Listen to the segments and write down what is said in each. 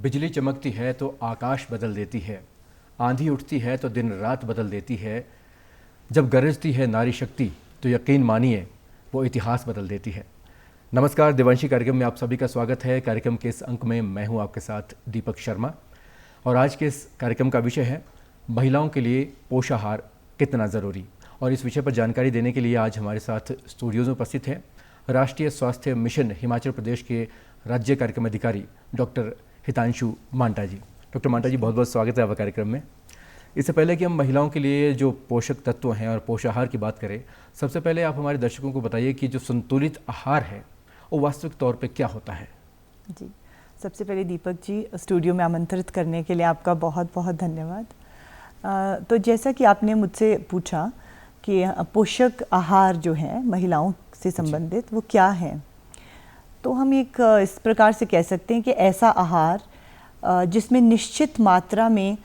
बिजली चमकती है तो आकाश बदल देती है, आंधी उठती है तो दिन रात बदल देती है। जब गरजती है नारी शक्ति तो यकीन मानिए वो इतिहास बदल देती है। नमस्कार, देवांशी कार्यक्रम में आप सभी का स्वागत है। कार्यक्रम के इस अंक में मैं हूं आपके साथ दीपक शर्मा और आज के इस कार्यक्रम का विषय है महिलाओं के लिए पोषाहार कितना ज़रूरी। और इस विषय पर जानकारी देने के लिए आज हमारे साथ स्टूडियोज़ में उपस्थित है राष्ट्रीय स्वास्थ्य मिशन हिमाचल प्रदेश के राज्य कार्यक्रम अधिकारी डॉक्टर हितांशु मांटा जी। डॉक्टर मांटा जी, बहुत बहुत स्वागत है आपका कार्यक्रम में। इससे पहले कि हम महिलाओं के लिए जो पोषक तत्व हैं और पोषाहार की बात करें, सबसे पहले आप हमारे दर्शकों को बताइए कि जो संतुलित आहार है वो वास्तविक तौर पे क्या होता है। जी, सबसे पहले दीपक जी, स्टूडियो में आमंत्रित करने के लिए आपका बहुत बहुत धन्यवाद। तो जैसा कि आपने मुझसे पूछा कि पोषक आहार जो है महिलाओं से संबंधित वो क्या है, तो हम एक इस प्रकार से कह सकते हैं कि ऐसा आहार जिसमें निश्चित मात्रा में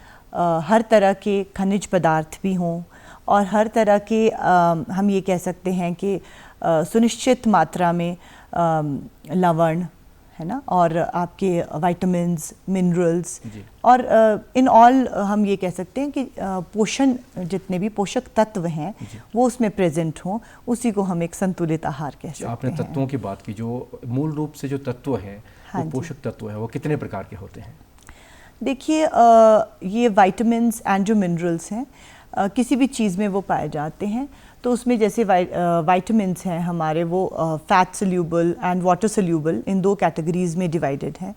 हर तरह के खनिज पदार्थ भी हों और हर तरह के हम ये कह सकते हैं कि सुनिश्चित मात्रा में लवण है ना, और आपके विटामिन्स, मिनरल्स और इन ऑल हम ये कह सकते हैं कि पोषण, जितने भी पोषक तत्व हैं वो उसमें प्रेजेंट हों, उसी को हम एक संतुलित आहार कह सकते हैं। आपने तत्वों की बात की, जो मूल रूप से जो तत्व हैं वो पोषक तत्व है, वो कितने प्रकार के होते हैं? देखिए, ये विटामिन्स एंड जो मिनरल्स हैं किसी भी चीज़ में वो पाए जाते हैं। तो उसमें जैसे विटामिन्स हैं हमारे, वो fat soluble and water soluble, इन दो कैटेगरीज में डिवाइडेड हैं।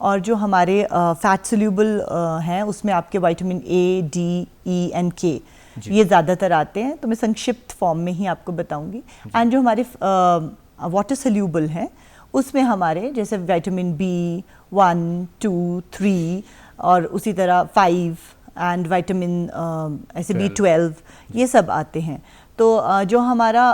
और जो हमारे फैट सोल्यूबल हैं उसमें आपके vitamin A, D, E and के ये ज़्यादातर आते हैं। तो मैं संक्षिप्त फॉर्म में ही आपको बताऊंगी। एंड जो हमारे वाटर सोल्यूबल हैं उसमें हमारे जैसे विटामिन बी 1, 2, 3 और उसी तरह 5 एंड विटामिन ऐसे B12 ये सब आते हैं। तो जो हमारा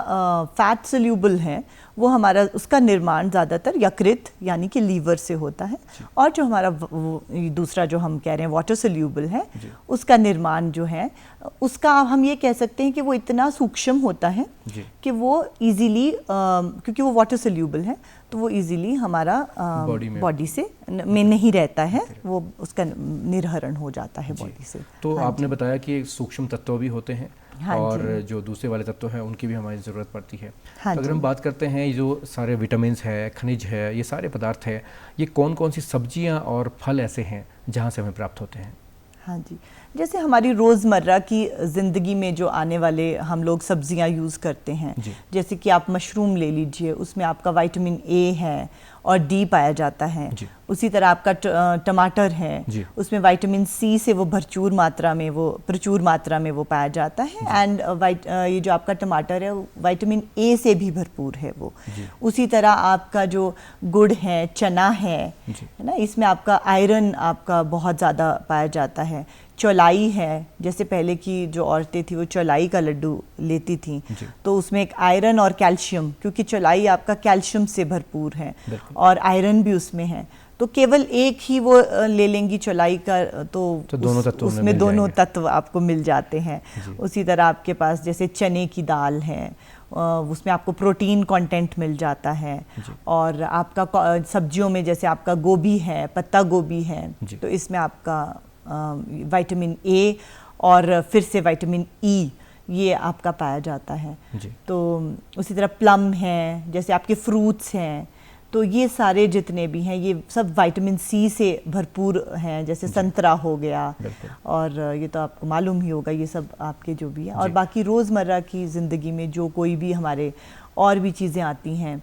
फैट सोल्यूबल है वो हमारा उसका निर्माण ज़्यादातर यकृत यानी कि लीवर से होता है। और जो हमारा दूसरा जो हम कह रहे हैं वाटर सोल्यूबल है, उसका निर्माण जो है उसका हम ये कह सकते हैं कि वो इतना सूक्ष्म होता है कि वो इजीली, क्योंकि वो वाटर सोल्यूबल है तो वो इजीली हमारा बॉडी से में नहीं रहता है, वो उसका निर्हरण हो जाता है बॉडी से। तो आपने बताया कि सूक्ष्म तत्व भी होते हैं और जो दूसरे वाले तत्व हैं उनकी भी हमारी ज़रूरत पड़ती है। तो अगर हम बात करते हैं जो सारे विटामिन्स है, खनिज है, ये सारे पदार्थ है, ये कौन कौन सी सब्जियां और फल ऐसे हैं जहां से हमें प्राप्त होते हैं? हाँ जी, जैसे हमारी रोज़मर्रा की ज़िंदगी में जो आने वाले हम लोग सब्जियां यूज़ करते हैं, जैसे कि आप मशरूम ले लीजिए, उसमें आपका विटामिन ए है और डी पाया जाता है। उसी तरह आपका टमाटर है, उसमें विटामिन सी से वो प्रचुर मात्रा में वो पाया जाता है। एंड ये जो आपका टमाटर है विटामिन ए से भी भरपूर है वो। उसी तरह आपका जो गुड़ है, चना है ना, इसमें आपका आयरन आपका बहुत ज़्यादा पाया जाता है। चौलाई है, जैसे पहले की जो औरतें थी वो चौलाई का लड्डू लेती थी, तो उसमें एक आयरन और कैल्शियम, क्योंकि चौलाई आपका कैल्शियम से भरपूर है और आयरन भी उसमें है। तो केवल एक ही वो ले लेंगी चौलाई का तो उसमें दोनों तत्व आपको मिल जाते हैं। उसी तरह आपके पास जैसे चने की दाल है, उसमें आपको प्रोटीन कंटेंट मिल जाता है। और आपका सब्जियों में जैसे आपका गोभी है, पत्ता गोभी है, तो इसमें आपका विटामिन ए और फिर से विटामिन ई ये आपका पाया जाता है। तो उसी तरह प्लम है, जैसे आपके फ्रूट्स हैं, तो ये सारे जितने भी हैं ये सब विटामिन सी से भरपूर हैं। जैसे संतरा हो गया, और ये तो आपको मालूम ही होगा, ये सब आपके जो भी है। और बाकी रोज़मर्रा की ज़िंदगी में जो कोई भी हमारे और भी चीज़ें आती हैं,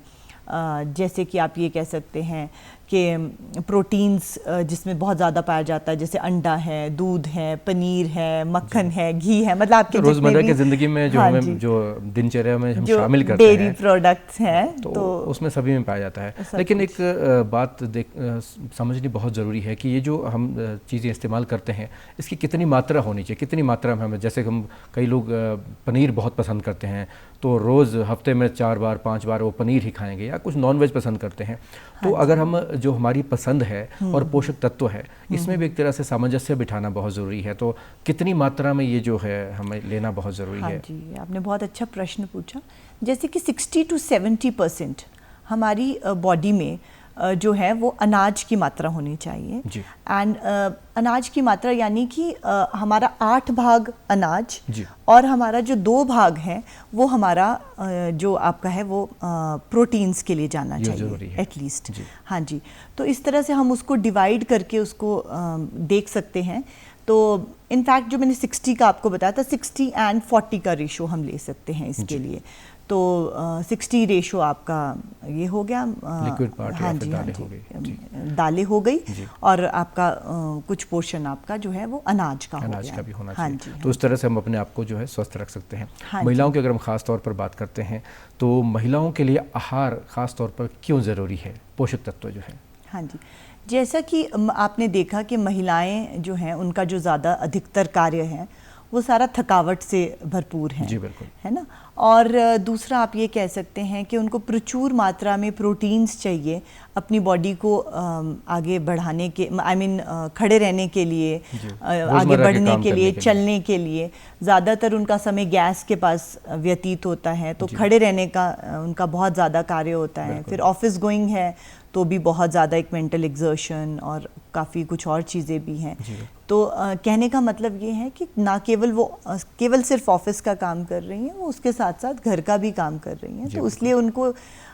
जैसे कि आप ये कह सकते हैं कि प्रोटीन्स जिसमें बहुत ज़्यादा पाया जाता है, जैसे अंडा है, दूध है, पनीर है, मक्खन है, घी है, मतलब आपके तो रोज़मर्रा की ज़िंदगी में जो हमें जो दिनचर्या में हम शामिल करते हैं, डेयरी प्रोडक्ट्स हैं, तो उसमें सभी में पाया जाता है। लेकिन एक बात समझनी बहुत ज़रूरी है कि ये जो हम चीज़ें इस्तेमाल करते हैं इसकी कितनी मात्रा होनी चाहिए, कितनी मात्रा में हमें, जैसे हम कई लोग पनीर बहुत पसंद करते हैं तो रोज़ हफ्ते में 4 बार 5 बार वो पनीर ही खाएंगे, या कुछ नॉनवेज पसंद करते हैं। तो अगर हम जो हमारी पसंद है और पोषक तत्व है, इसमें भी एक तरह से सामंजस्य बिठाना बहुत ज़रूरी है। तो कितनी मात्रा में ये जो है हमें लेना बहुत ज़रूरी है? जी, आपने बहुत अच्छा प्रश्न पूछा। जैसे कि 60 to 70% हमारी बॉडी में जो है वो अनाज की मात्रा होनी चाहिए। एंड अनाज की मात्रा यानी कि हमारा 8 भाग अनाज और हमारा जो 2 भाग है वो हमारा जो आपका है वो प्रोटीन्स के लिए जाना चाहिए एटलीस्ट। हाँ जी, तो इस तरह से हम उसको डिवाइड करके उसको देख सकते हैं। तो इनफैक्ट जो मैंने 60 का आपको बताया था, 60 एंड 40 का रेशो हम ले सकते हैं इसके लिए। तो 60 रेशो आपका ये हो गया लिक्विड पार्ट, हाँ जी, हाँ जी, दालें हो गई और आपका कुछ पोर्शन आपका जो है वो अनाज का भी होना चाहिए। तो इस तरह से हम अपने आप को जो है स्वस्थ रख सकते हैं। महिलाओं की अगर हम ख़ास तौर पर बात करते हैं तो महिलाओं के लिए आहार ख़ास तौर पर क्यों ज़रूरी है, पोषक तत्व जो है? हाँ जी, जैसा कि आपने देखा कि महिलाएं जो हैं उनका जो ज़्यादा अधिकतर कार्य है वो सारा थकावट से भरपूर है। जी बिल्कुल, है ना। और दूसरा आप ये कह सकते हैं कि उनको प्रचुर मात्रा में प्रोटीन्स चाहिए अपनी बॉडी को आगे बढ़ाने के, खड़े रहने के लिए, आगे बढ़ने के लिए, चलने के लिए। ज़्यादातर उनका समय गैस के पास व्यतीत होता है, तो खड़े रहने का उनका बहुत ज़्यादा कार्य होता है। फिर ऑफिस गोइंग है तो भी बहुत ज़्यादा एक मेंटल एग्जर्शन और काफ़ी कुछ और चीज़ें भी हैं। तो कहने का मतलब ये है कि ना केवल वो केवल सिर्फ ऑफिस का काम कर रही हैं, वो उसके साथ साथ घर का भी काम कर रही हैं। तो इसलिए उनको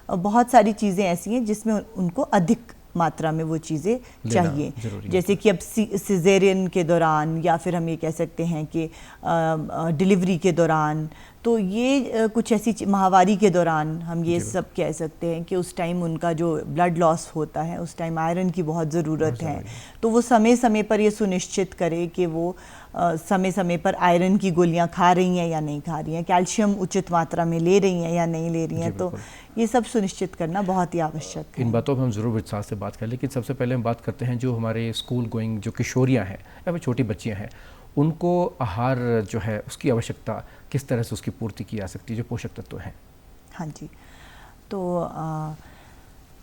बहुत सारी चीज़ें ऐसी हैं जिसमें उनको अधिक मात्रा में वो चीज़ें चाहिए। जैसे कि अब सिजेरियन के दौरान या फिर हम ये कह सकते हैं कि डिलीवरी के दौरान, तो ये कुछ ऐसी माहवारी के दौरान हम ये सब कह सकते हैं कि उस टाइम उनका जो ब्लड लॉस होता है उस टाइम आयरन की बहुत ज़रूरत है। तो वो समय समय पर ये सुनिश्चित करे कि वो समय समय पर आयरन की गोलियां खा रही हैं या नहीं खा रही हैं, कैल्शियम उचित मात्रा में ले रही हैं या नहीं ले रही हैं। तो ये सब सुनिश्चित करना बहुत ही आवश्यक है। इन बातों पर हम ज़रूर विस्तार से बात करें, लेकिन सबसे पहले हम बात करते हैं जो हमारे स्कूल गोइंग जो किशोरियाँ हैं या फिर छोटी बच्चियाँ हैं, उनको आहार जो है उसकी आवश्यकता किस तरह से उसकी पूर्ति की जा सकती है, जो पोषक तत्व हैं? हाँ जी, तो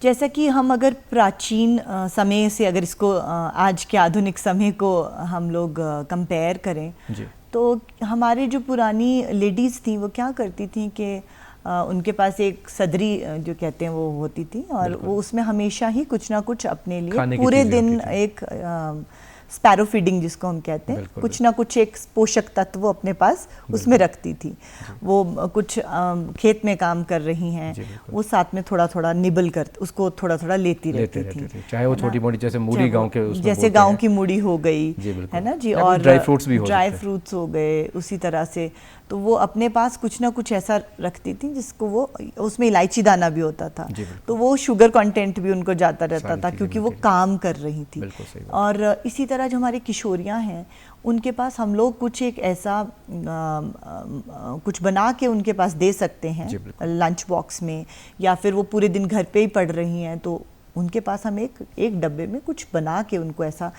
जैसा कि हम अगर प्राचीन समय से अगर इसको आज के आधुनिक समय को हम लोग कंपेयर करें तो हमारे जो पुरानी लेडीज़ थी वो क्या करती थी कि उनके पास एक सदरी जो कहते हैं वो होती थी और वो उसमें हमेशा ही कुछ ना कुछ अपने लिए पूरे दिन एक स्पैरो फीडिंग जिसको हम कहते हैं, कुछ ना कुछ एक पोषक तत्व वो अपने पास उसमें रखती थी। वो कुछ खेत में काम कर रही हैं, वो साथ में थोड़ा थोड़ा निबल कर उसको थोड़ा थोड़ा लेती रहती थी, चाहे वो छोटी मोटी जैसे मूली गांव के जैसे गांव की मूड़ी हो गई, है ना जी, और ड्राई फ्रूट्स हो गए उसी तरह से। तो वो अपने पास कुछ ना कुछ ऐसा रखती थी जिसको वो, उसमें इलायची दाना भी होता था, तो वो शुगर कंटेंट भी उनको जाता रहता था क्योंकि वो काम कर रही थी। और इसी तरह जो हमारे किशोरियाँ हैं उनके पास हम लोग कुछ एक ऐसा कुछ बना के उनके पास दे सकते हैं लंच बॉक्स में, या फिर वो पूरे दिन घर पे ही पढ़ रही हैं तो उनके पास हम एक डब्बे में कुछ बना के उनको ऐसा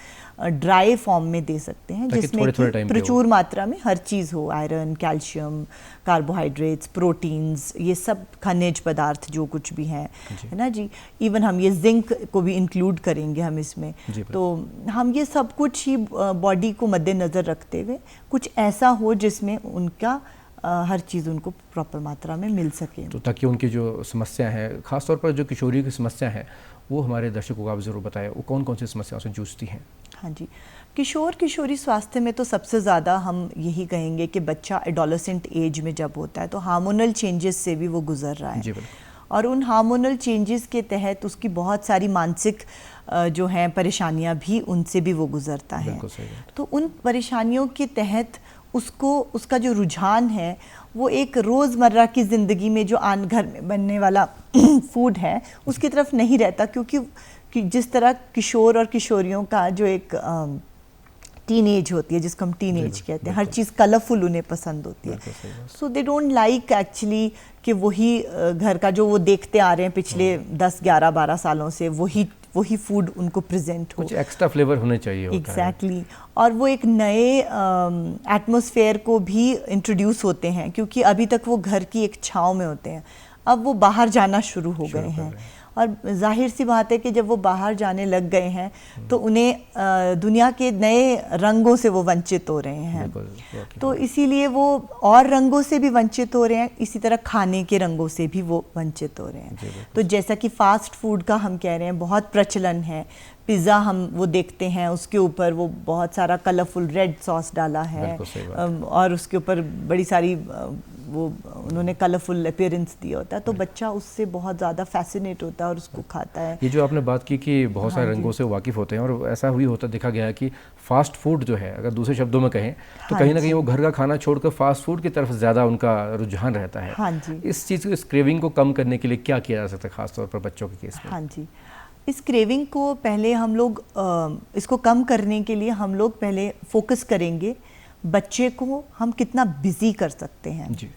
ड्राई फॉर्म में दे सकते हैं जिसमें प्रचुर मात्रा में हर चीज़ हो, आयरन, कैल्शियम, कार्बोहाइड्रेट्स, प्रोटीन्स, ये सब खनिज पदार्थ जो कुछ भी हैं, है ना जी। इवन हम ये जिंक को भी इंक्लूड करेंगे हम इसमें। तो हम ये सब कुछ ही बॉडी को मद्देनज़र रखते हुए कुछ ऐसा हो जिसमें उनका हर चीज़ उनको प्रॉपर मात्रा में मिल सके, तो ताकि उनकी जो समस्या है, ख़ासतौर पर जो किशोरी की समस्या है, वो हमारे दर्शकों को आप ज़रूर बताएं वो कौन कौन सी समस्याओं से जूझती हैं। हाँ जी, किशोर किशोरी स्वास्थ्य में तो सबसे ज़्यादा हम यही कहेंगे कि बच्चा एडोलेसेंट एज में जब होता है तो हार्मोनल चेंजेस से भी वो गुजर रहा है, और उन हार्मोनल चेंजेस के तहत उसकी बहुत सारी मानसिक जो हैं परेशानियाँ भी उनसे भी वो गुजरता है। तो उन परेशानियों के तहत उसको उसका जो रुझान है वो एक रोज़मर्रा की ज़िंदगी में जो घर में बनने वाला फूड है उसकी तरफ नहीं रहता, क्योंकि जिस तरह किशोर और किशोरियों का जो एक टीन एज होती है जिसको हम टीन एज कहते हैं, हर चीज़ कलरफुल उन्हें पसंद होती है। सो दे डोंट लाइक एक्चुअली कि वही घर का जो वो देखते आ रहे हैं पिछले 10, 11, 12 सालों से वही फूड उनको प्रेजेंट हो, कुछ एक्स्ट्रा फ्लेवर होने चाहिए। एग्जैक्टली और वो एक नए एटमॉस्फेयर को भी इंट्रोड्यूस होते हैं, क्योंकि अभी तक वो घर की एक छाँव में होते हैं, अब वो बाहर जाना शुरू हो गए हैं और जाहिर सी बात है कि जब वो बाहर जाने लग गए हैं तो उन्हें दुनिया के नए रंगों से वो वंचित हो रहे हैं, तो इसीलिए वो और रंगों से भी वंचित हो रहे हैं, इसी तरह खाने के रंगों से भी वो वंचित हो रहे हैं। तो जैसा कि फास्ट फूड का हम कह रहे हैं बहुत प्रचलन है, पिज़्ज़ा हम वो देखते हैं उसके ऊपर वो बहुत सारा कलरफुल रेड सॉस डाला है और उसके ऊपर बड़ी सारी वो उन्होंने कलरफुल अपीयरेंस दिया होता है, तो बच्चा उससे बहुत ज़्यादा फैसिनेट होता है और उसको खाता है। ये जो आपने बात की कि बहुत सारे रंगों से वाकिफ़ होते हैं, और ऐसा भी होता देखा गया है कि फास्ट फूड जो है, अगर दूसरे शब्दों में कहें तो कहीं ना कहीं वो घर का खाना छोड़कर फास्ट फूड की तरफ ज़्यादा उनका रुझान रहता है। हाँ जी, इस चीज़ को, इस क्रेविंग को कम करने के लिए क्या किया जा सकता है खासतौर पर बच्चों के केस में? हाँ जी, इस क्रेविंग को पहले हम लोग इसको कम करने के लिए हम लोग पहले फोकस करेंगे बच्चे को हम कितना बिजी कर सकते हैं जी।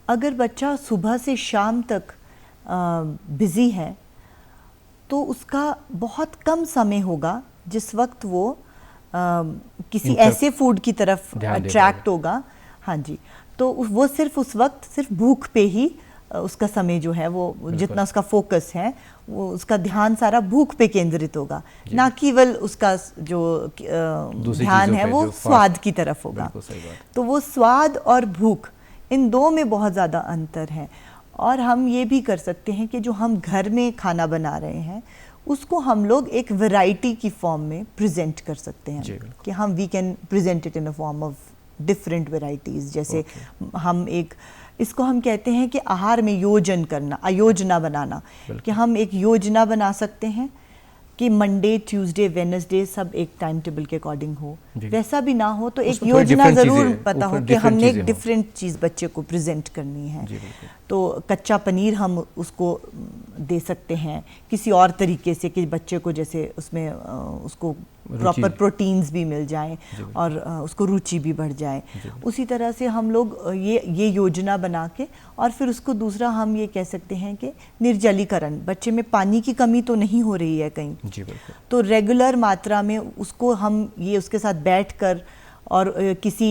अगर बच्चा सुबह से शाम तक बिजी है तो उसका बहुत कम समय होगा जिस वक्त वो किसी ऐसे फूड की तरफ अट्रैक्ट होगा। हाँ जी, तो वो सिर्फ उस वक्त सिर्फ भूख पे ही उसका समय जो है वो जितना उसका फोकस है वो उसका ध्यान सारा भूख पे केंद्रित होगा, ना केवल उसका जो ध्यान है वो स्वाद की तरफ होगा। तो वो स्वाद और भूख इन दो में बहुत ज़्यादा अंतर है। और हम ये भी कर सकते हैं कि जो हम घर में खाना बना रहे हैं उसको हम लोग एक वैरायटी की फॉर्म में प्रेजेंट कर सकते हैं कि हम we can present it in a form of different varieties. जैसे हम एक इसको हम कहते हैं कि आहार में योजन करना, आयोजना बनाना, कि हम एक योजना बना सकते हैं कि मंडे, ट्यूसडे, वेडनेसडे सब एक टाइम टेबल के अकॉर्डिंग हो। वैसा भी ना हो तो एक योजना ज़रूर पता हो कि हमने एक डिफरेंट चीज़ बच्चे को प्रेजेंट करनी है। तो कच्चा पनीर हम उसको दे सकते हैं किसी और तरीके से कि बच्चे को जैसे उसमें उसको प्रॉपर प्रोटीन्स भी मिल जाएं और उसको रुचि भी बढ़ जाए। उसी तरह से हम लोग ये योजना बना के, और फिर उसको दूसरा हम ये कह सकते हैं कि निर्जलीकरण, बच्चे में पानी की कमी तो नहीं हो रही है कहीं जी, तो रेगुलर मात्रा में उसको हम ये उसके साथ बैठकर और किसी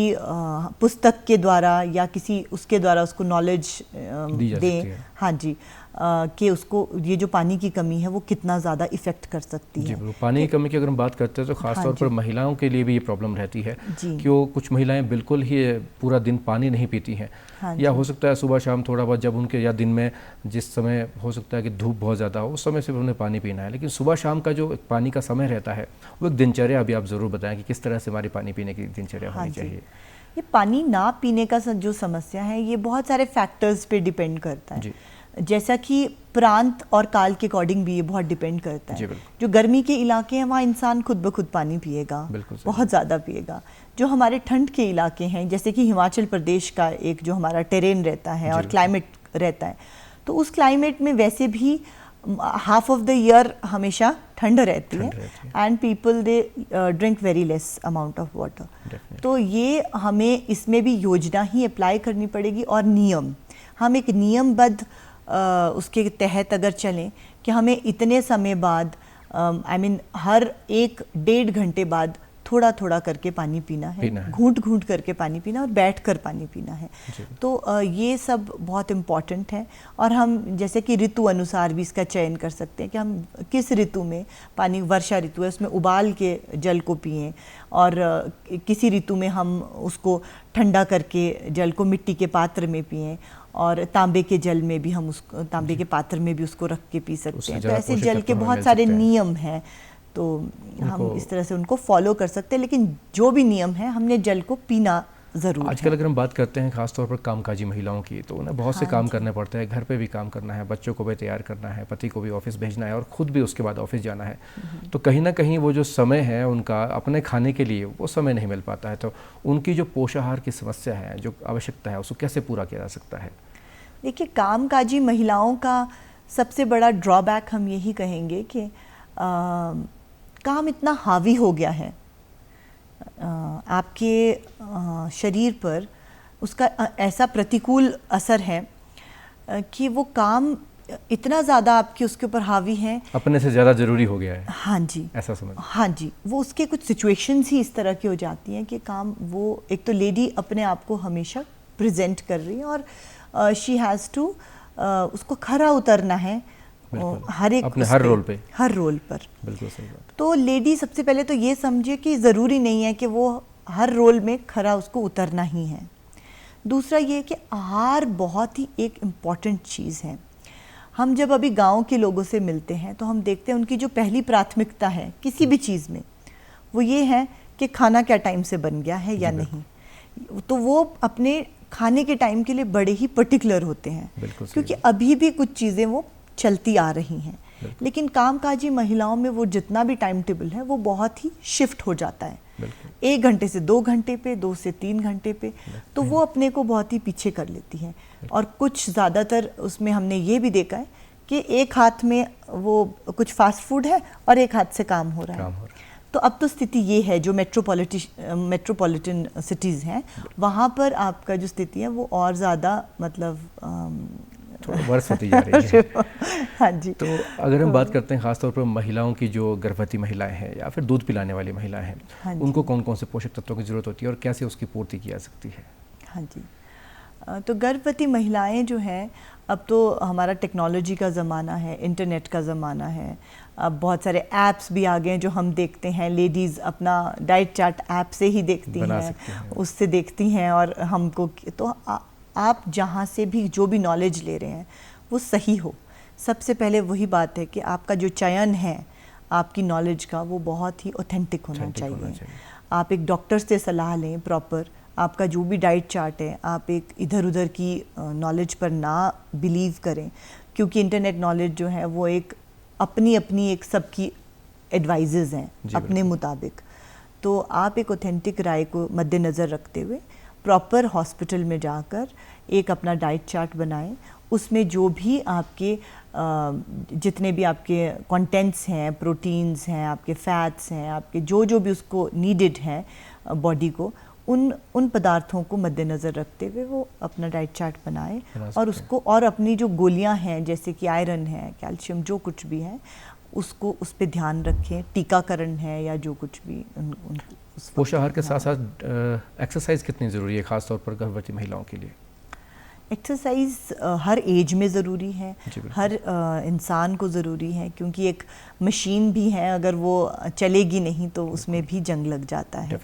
पुस्तक के द्वारा या किसी उसके द्वारा उसको नॉलेज दें। हाँ जी, कि उसको ये जो पानी की कमी है वो कितना ज़्यादा इफ़ेक्ट कर सकती है। पानी की कमी की अगर हम बात करते हैं तो ख़ास तौर पर महिलाओं के लिए भी ये प्रॉब्लम रहती है कि वो कुछ महिलाएं बिल्कुल ही पूरा दिन पानी नहीं पीती हैं, या हो सकता है सुबह शाम थोड़ा बहुत जब उनके, या दिन में जिस समय हो सकता है कि धूप बहुत ज़्यादा हो उस समय सिर्फ उन्हें पानी पीना है, लेकिन सुबह शाम का जो पानी का समय रहता है वो एक दिनचर्या अभी आप ज़रूर बताएं कि किस तरह से हमारी पानी पीने की दिनचर्या होनी चाहिए। ये पानी ना पीने का जो समस्या है ये बहुत सारे फैक्टर्स पे डिपेंड करता है, जैसा कि प्रांत और काल के अकॉर्डिंग भी ये बहुत डिपेंड करता है। जो गर्मी के इलाके हैं वहाँ इंसान खुद ब खुद पानी पिएगा, बहुत ज़्यादा पिएगा। जो हमारे ठंड के इलाके हैं जैसे कि हिमाचल प्रदेश का एक जो हमारा टेरेन रहता है और क्लाइमेट रहता है, तो उस क्लाइमेट में वैसे भी हाफ ऑफ द ईयर हमेशा ठंड रहती है and people they drink very less amount of water. तो ये हमें इसमें भी योजना ही अप्लाई करनी पड़ेगी और नियम, हम एक नियमबद्ध उसके तहत अगर चलें कि हमें इतने समय बाद हर 1-1.5 घंटे बाद थोड़ा थोड़ा करके पानी पीना है, घूंट घूंट करके पानी पीना और बैठ कर पानी पीना है। तो ये सब बहुत इम्पॉर्टेंट है। और हम जैसे कि ऋतु अनुसार भी इसका चयन कर सकते हैं कि हम किस ऋतु में पानी, वर्षा ऋतु है उसमें उबाल के जल को पिएं, और किसी ऋतु में हम उसको ठंडा करके जल को मिट्टी के पात्र में पिएं, और तांबे के जल में भी हम उसको, तांबे के पात्र में भी उसको रख के पी सकते हैं। तो ऐसे जल के बहुत सारे नियम हैं, तो हम इस तरह से उनको फॉलो कर सकते हैं, लेकिन जो भी नियम है हमने जल को पीना ज़रूर। आजकल अगर हम बात करते हैं खासतौर पर कामकाजी महिलाओं की, तो उन्हें बहुत से काम करने पड़ते हैं, घर पे भी काम करना है, बच्चों को भी तैयार करना है, पति को भी ऑफिस भेजना है और ख़ुद भी उसके बाद ऑफिस जाना है। तो कहीं ना कहीं वो जो समय है उनका अपने खाने के लिए वो समय नहीं मिल पाता है। तो उनकी जो पोषाहार की समस्या है, जो आवश्यकता है, उसको कैसे पूरा किया जा सकता है? देखिए, कामकाजी महिलाओं का सबसे बड़ा ड्रॉबैक हम यही कहेंगे कि काम इतना हावी हो गया है आपके शरीर पर, उसका ऐसा प्रतिकूल असर है कि वो काम इतना ज़्यादा आपके उसके ऊपर हावी है, अपने से ज़्यादा ज़रूरी हो गया है। हाँ जी, ऐसा समझ। हाँ जी, वो उसके कुछ सिचुएशंस ही इस तरह की हो जाती हैं कि काम, वो एक तो लेडी अपने आप को हमेशा प्रेजेंट कर रही है और शी हैज़ टू उसको खरा उतरना है हर एक अपने हर रोल पे, हर रोल पर। बिल्कुल सही बात। तो लेडी सबसे पहले तो ये समझे कि ज़रूरी नहीं है कि वो हर रोल में खरा उसको उतरना ही है। दूसरा ये कि आहार बहुत ही एक इम्पॉर्टेंट चीज़ है। हम जब अभी गांव के लोगों से मिलते हैं तो हम देखते हैं उनकी जो पहली प्राथमिकता है किसी भी चीज़ में, वो ये है कि खाना क्या टाइम से बन गया है या नहीं। तो वो अपने खाने के टाइम के लिए बड़े ही पर्टिकुलर होते हैं, क्योंकि अभी भी कुछ चीज़ें वो चलती आ रही हैं। लेकिन कामकाजी महिलाओं में वो जितना भी टाइम टेबल है वो बहुत ही शिफ्ट हो जाता है, 1 घंटे से 2 घंटे पे, 2 से 3 घंटे पे। तो वो अपने को बहुत ही पीछे कर लेती हैं। और कुछ ज़्यादातर उसमें हमने ये भी देखा है कि एक हाथ में वो कुछ फास्ट फूड है और एक हाथ से काम हो रहा है। तो अब तो स्थिति ये है, जो मेट्रोपॉलिटन सिटीज़ हैं वहाँ पर आपका जो स्थिति है वो और ज़्यादा मतलब थोड़ा वर्ष होती जा रही है। हाँ जी। तो अगर हम बात करते हैं ख़ासतौर पर महिलाओं की, जो गर्भवती महिलाएं हैं या फिर दूध पिलाने वाली महिलाएं हैं, हाँ, उनको कौन कौन से पोषक तत्वों की ज़रूरत होती है और कैसे उसकी पूर्ति की जा सकती है? हाँ जी। तो गर्भवती महिलाएं जो हैं, अब तो हमारा टेक्नोलॉजी का ज़माना है, इंटरनेट का ज़माना है। अब बहुत सारे ऐप्स भी आ गए हैं जो हम देखते हैं। लेडीज़ अपना डाइट चार्ट ऐप से ही देखती हैं, उससे देखती हैं और हमको। तो आप जहाँ से भी जो भी नॉलेज ले रहे हैं वो सही हो। सबसे पहले वही बात है कि आपका जो चयन है आपकी नॉलेज का, वो बहुत ही ऑथेंटिक होना चाहिए। आप एक डॉक्टर से सलाह लें प्रॉपर। आपका जो भी डाइट चार्ट है, आप एक इधर उधर की नॉलेज पर ना बिलीव करें, क्योंकि इंटरनेट नॉलेज जो है वो एक अपनी एक सबकी एडवाइजेज़ हैं अपने मुताबिक। तो आप एक ऑथेंटिक राय को मद्देनज़र रखते हुए प्रॉपर हॉस्पिटल में जाकर एक अपना डाइट चार्ट बनाएं। उसमें जो भी आपके जितने भी आपके कंटेंट्स हैं, प्रोटीन्स हैं, आपके फैट्स हैं, आपके जो भी उसको नीडेड हैं बॉडी को, उन पदार्थों को मद्देनज़र रखते हुए वो अपना डाइट चार्ट बनाए। और उसको, और अपनी जो गोलियां हैं जैसे कि आयरन है, कैल्शियम, जो कुछ भी है उसको उस पर ध्यान रखें। टीकाकरण है या जो कुछ भी पोषाहार के साथ साथ एक्सरसाइज कितनी ज़रूरी है ख़ासतौर पर गर्भवती महिलाओं के लिए? एक्सरसाइज हर एज में ज़रूरी है, हर इंसान को ज़रूरी है, क्योंकि एक मशीन भी है, अगर वो चलेगी नहीं तो उसमें भी जंग लग जाता है।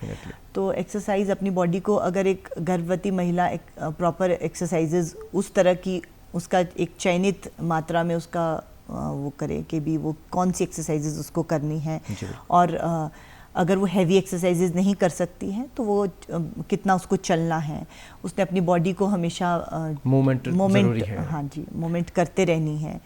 तो एक्सरसाइज अपनी बॉडी को, अगर एक गर्भवती महिला एक प्रॉपर एक्सरसाइजेज उस तरह की, उसका एक चयनित मात्रा में उसका वो करे कि भी वो कौन सी एक्सरसाइजेज उसको करनी है, और अगर वो हैवी एक्सरसाइजेज नहीं कर सकती हैं तो वो कितना उसको चलना है। उसने अपनी बॉडी को हमेशा मूवमेंट ज़रूरी है। हाँ जी, मूवमेंट करते रहनी है।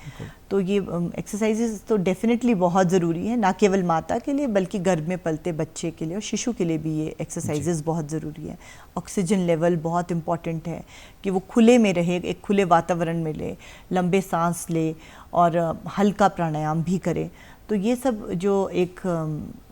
तो ये एक्सरसाइजेज तो डेफिनेटली बहुत ज़रूरी है, ना केवल माता के लिए बल्कि गर्भ में पलते बच्चे के लिए और शिशु के लिए भी ये एक्सरसाइजेज बहुत ज़रूरी है। ऑक्सीजन लेवल बहुत इम्पॉर्टेंट है कि वो खुले में रहे, एक खुले वातावरण में ले, लंबे सांस ले और हल्का प्राणायाम भी करे। तो ये सब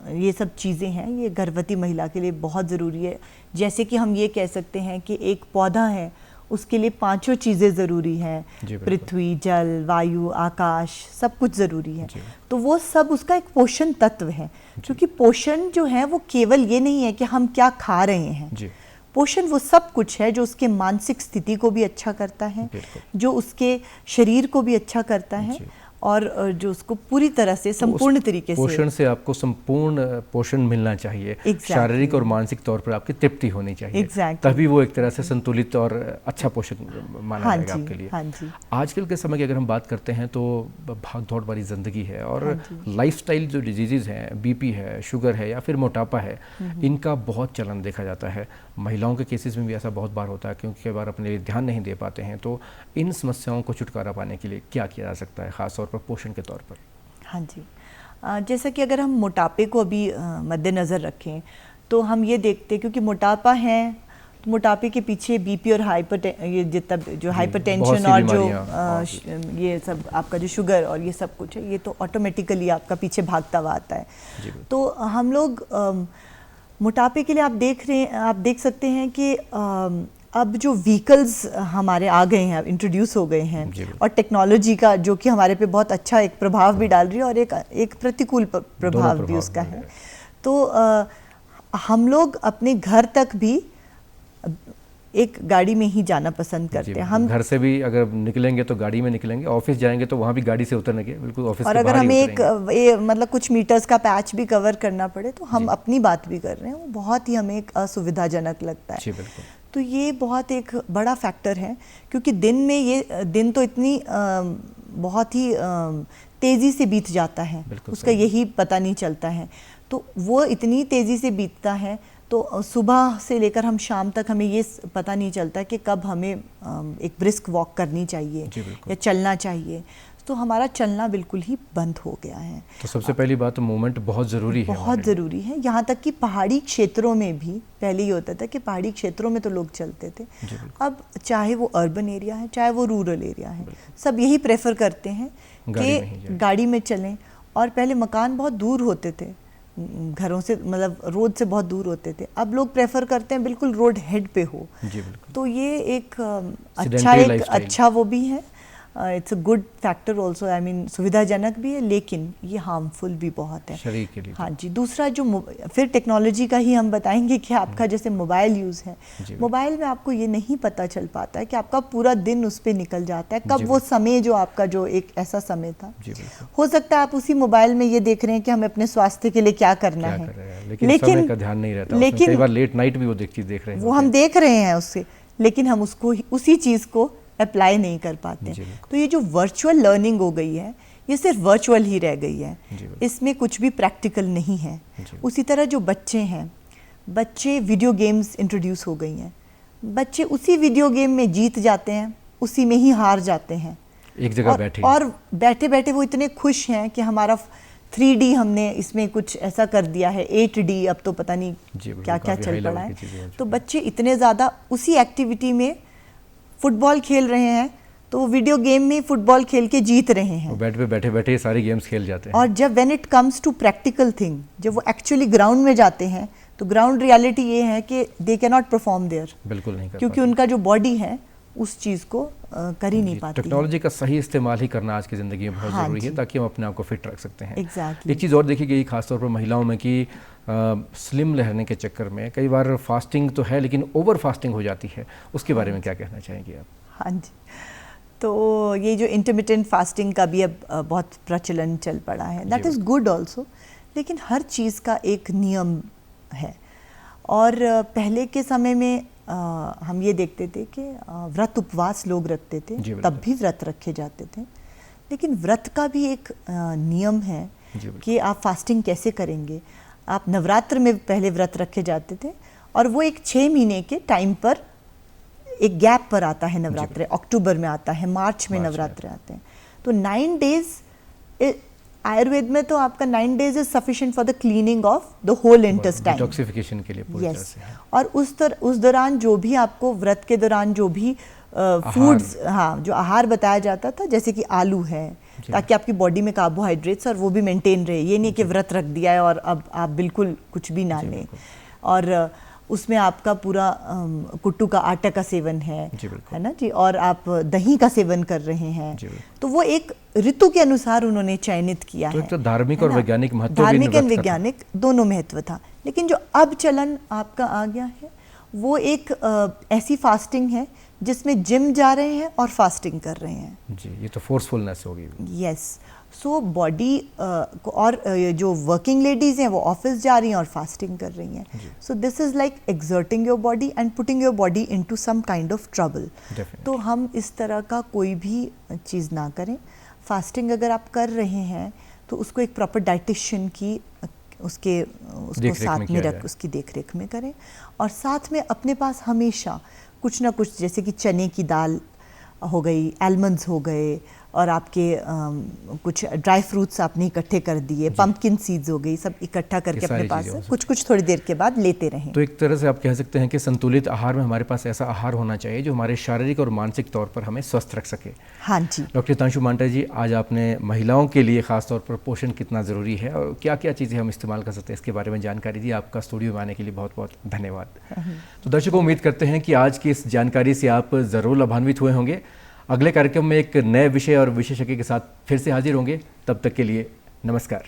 ये सब चीज़ें हैं, ये गर्भवती महिला के लिए बहुत ज़रूरी है। जैसे कि हम ये कह सकते हैं कि एक पौधा है, उसके लिए 5 चीज़ें ज़रूरी हैं, पृथ्वी, जल, वायु, आकाश, सब कुछ ज़रूरी है। तो वो सब उसका एक पोषण तत्व है, क्योंकि पोषण जो है वो केवल ये नहीं है कि हम क्या खा रहे हैं। पोषण वो सब कुछ है जो उसके मानसिक स्थिति को भी अच्छा करता है, जो उसके शरीर को भी अच्छा करता है, और जो उसको पूरी तरह से संपूर्ण तरीके से, पोषण से आपको संपूर्ण पोषण मिलना चाहिए। शारीरिक और मानसिक तौर पर आपकी तृप्ति होनी चाहिए। तभी वो एक तरह से संतुलित और अच्छा पोषण माना जाएगा आपके लिए। आजकल के समय की अगर हम बात करते हैं तो भाग दौड़ वाली ज़िंदगी है, और लाइफस्टाइल जो डिजीज़ हैं, बीपी है, शुगर है या फिर मोटापा है, इनका बहुत चलन देखा जाता है। महिलाओं के केसेस में भी ऐसा बहुत बार होता है, क्योंकि कई बार अपने लिए ध्यान नहीं दे पाते हैं। तो इन समस्याओं को छुटकारा पाने के लिए क्या किया जा सकता है, खास तौर पर पोषण के तौर पर? हाँ जी, जैसा कि अगर हम मोटापे को अभी मद्देनज़र रखें तो हम ये देखते हैं, क्योंकि मोटापा है तो मोटापे के पीछे बीपी और ये जितना जो हाइपरटेंशन और जो ये सब आपका जो शुगर और ये सब कुछ है, ये तो ऑटोमेटिकली आपका पीछे भागता हुआ आता है। तो हम लोग मोटापे के लिए आप देख सकते हैं कि अब जो व्हीकल्स हमारे आ गए हैं, इंट्रोड्यूस हो गए हैं, और टेक्नोलॉजी का जो कि हमारे पे बहुत अच्छा एक प्रभाव भी डाल रही है और एक प्रतिकूल प्रभाव भी उसका है। तो हम लोग अपने घर तक भी एक गाड़ी में ही जाना पसंद करते हैं। हम घर से भी अगर निकलेंगे तो गाड़ी में निकलेंगे, ऑफिस जाएंगे तो वहाँ भी गाड़ी से उतरेंगे, बिल्कुल ऑफिस और के अगर बाहर ही हमें उतरेंगे। मतलब कुछ मीटर्स का पैच भी कवर करना पड़े तो हम अपनी बात भी कर रहे हैं, वो बहुत ही हमें एक असुविधाजनक लगता है। जी बिल्कुल। तो ये बहुत एक बड़ा फैक्टर है, क्योंकि दिन में ये दिन तो इतनी बहुत ही तेज़ी से बीत जाता है, उसका यही पता नहीं चलता है। तो वो इतनी तेज़ी से बीतता है तो सुबह से लेकर हम शाम तक हमें ये पता नहीं चलता कि कब हमें एक ब्रिस्क वॉक करनी चाहिए या चलना चाहिए। तो हमारा चलना बिल्कुल ही बंद हो गया है। तो सबसे पहली बात तो मूवमेंट बहुत ज़रूरी है, बहुत ज़रूरी है। यहाँ तक कि पहाड़ी क्षेत्रों में भी पहले ये होता था कि पहाड़ी क्षेत्रों में तो लोग चलते थे, अब चाहे वो अर्बन एरिया है चाहे वो रूरल एरिया है, सब यही प्रेफर करते हैं कि गाड़ी में चलें। और पहले मकान बहुत दूर होते थे घरों से, मतलब रोड से बहुत दूर होते थे, अब लोग प्रेफर करते हैं बिल्कुल रोड हेड पे हो। तो ये एक अच्छा वो भी है, it's a good factor also, I mean सुविधाजनक भी है, लेकिन ये हार्मफुल भी बहुत है शरीर के लिए। हाँ जी। दूसरा जो फिर टेक्नोलॉजी का ही हम बताएंगे कि आपका जैसे मोबाइल यूज़ है, मोबाइल में आपको ये नहीं पता चल पाता है कि आपका पूरा दिन उस पर निकल जाता है, कब वो समय जो आपका जो एक ऐसा समय था, हो सकता है आप उसी मोबाइल में ये देख रहे हैं कि हमें अपने स्वास्थ्य के लिए क्या करना है, लेकिन का ध्यान नहीं रहता। लेकिन कई बार लेट नाइट भी वो चीज़ देख रहे हैं, वो हम देख रहे हैं उससे, लेकिन हम उसको उसी चीज़ को अप्लाई नहीं कर पाते। तो ये जो वर्चुअल लर्निंग हो गई है, ये सिर्फ वर्चुअल ही रह गई है, इसमें कुछ भी प्रैक्टिकल नहीं है। उसी तरह जो बच्चे हैं, बच्चे वीडियो गेम्स इंट्रोड्यूस हो गई हैं, बच्चे उसी वीडियो गेम में जीत जाते हैं, उसी में ही हार जाते हैं एक जगह बैठे, और बैठे बैठे वो इतने खुश हैं कि हमारा 3D हमने इसमें कुछ ऐसा कर दिया है, 8D अब तो पता नहीं क्या क्या चल पड़ा है। तो बच्चे इतने ज़्यादा उसी एक्टिविटी में फुटबॉल खेल रहे हैं, तो वो वीडियो गेम में फुटबॉल खेल के जीत रहे हैं, बेड पे बैठे बैठे सारी गेम्स खेल जाते हैं। और जब when it comes to practical thing, जब वो एक्चुअली ग्राउंड में जाते हैं, तो ग्राउंड रियलिटी ये है कि they can not perform there, बिल्कुल नहीं कर क्योंकि उनका जो बॉडी है उस चीज़ को कर ही नहीं पाती। टेक्नोलॉजी का सही इस्तेमाल ही करना आज की ज़िंदगी में बहुत ज़रूरी है, ताकि हम अपने आप को फिट रख सकते हैं। Exactly. एक चीज़ और देखी गई खासतौर पर महिलाओं में कि स्लिम रहने के चक्कर में कई बार फास्टिंग तो है लेकिन ओवर फास्टिंग हो जाती है, उसके बारे में क्या कहना चाहेंगे आप? हाँ जी, तो ये जो इंटरमिटेंट फास्टिंग का भी अब बहुत प्रचलन चल पड़ा है, दैट इज़ गुड ऑल्सो, लेकिन हर चीज़ का एक नियम है। और पहले के समय में हम ये देखते थे कि व्रत उपवास लोग रखते थे, तब भी व्रत रखे जाते थे, लेकिन व्रत का भी एक नियम है कि आप फास्टिंग कैसे करेंगे। आप नवरात्र में पहले व्रत रखे जाते थे, और वो एक 6 महीने के टाइम पर एक गैप पर आता है नवरात्र, अक्टूबर में आता है, मार्च में नवरात्र आते हैं। तो 9 डेज आयुर्वेद में तो आपका 9 days is sufficient for the cleaning of the whole intestine, detoxification के लिए पूरी तरह से। और उस दौरान जो भी आपको व्रत के दौरान जो भी फूड्स, हाँ, जो आहार बताया जाता था, जैसे कि आलू है, ताकि आपकी बॉडी में कार्बोहाइड्रेट्स और वो भी मेंटेन रहे, ये नहीं कि व्रत रख दिया है और अब आप बिल्कुल कुछ भी ना लें। और उसमें आपका पूरा कुट्टू का आटा का सेवन है ना जी, और आप दही का सेवन कर रहे हैं, तो वो एक ऋतु के अनुसार उन्होंने चयनित किया है। तो धार्मिक और वैज्ञानिक महत्व, धार्मिक और वैज्ञानिक दोनों महत्व था, लेकिन जो अब चलन आपका आ गया है वो एक ऐसी फास्टिंग है जिसमें जिम जा रहे हैं और फास्टिंग कर रहे हैं जी, ये तो फोर्सफुलनेस होगी। यस, सो बॉडी और जो वर्किंग लेडीज़ हैं वो ऑफिस जा रही हैं और फास्टिंग कर रही हैं, so this is like exerting your body and putting your body into some kind of trouble. तो हम इस तरह का कोई भी चीज़ ना करें। फास्टिंग अगर आप कर रहे हैं तो उसको एक प्रॉपर डाइटिशियन की उसको साथ में रख, उसकी देख रेख में करें, और साथ में अपने पास हमेशा कुछ ना कुछ, जैसे कि चने की दाल हो गई, आलमंड्स हो गए, और आपके कुछ ड्राई फ्रूट्स आपने इकट्ठे कर दिए, पंपकिन सीड्स हो गई, सब इकट्ठा करके अपने पास कुछ कुछ थोड़ी देर के बाद लेते रहें। तो एक तरह से आप कह सकते हैं कि संतुलित आहार में हमारे पास ऐसा आहार होना चाहिए जो हमारे शारीरिक और मानसिक तौर पर हमें स्वस्थ रख सके। हाँ जी। डॉक्टर हितांशु मांटा जी, आज आपने महिलाओं के लिए खास तौर पर पोषण कितना ज़रूरी है और क्या क्या चीज़ें हम इस्तेमाल कर सकते हैं इसके बारे में जानकारी दी। आपका स्टूडियो में आने के लिए बहुत बहुत धन्यवाद। तो दर्शकों, उम्मीद करते हैं कि आज की इस जानकारी से आप ज़रूर लाभान्वित हुए होंगे। अगले कार्यक्रम में एक नए विषय और विशेषज्ञ के साथ फिर से हाजिर होंगे, तब तक के लिए नमस्कार।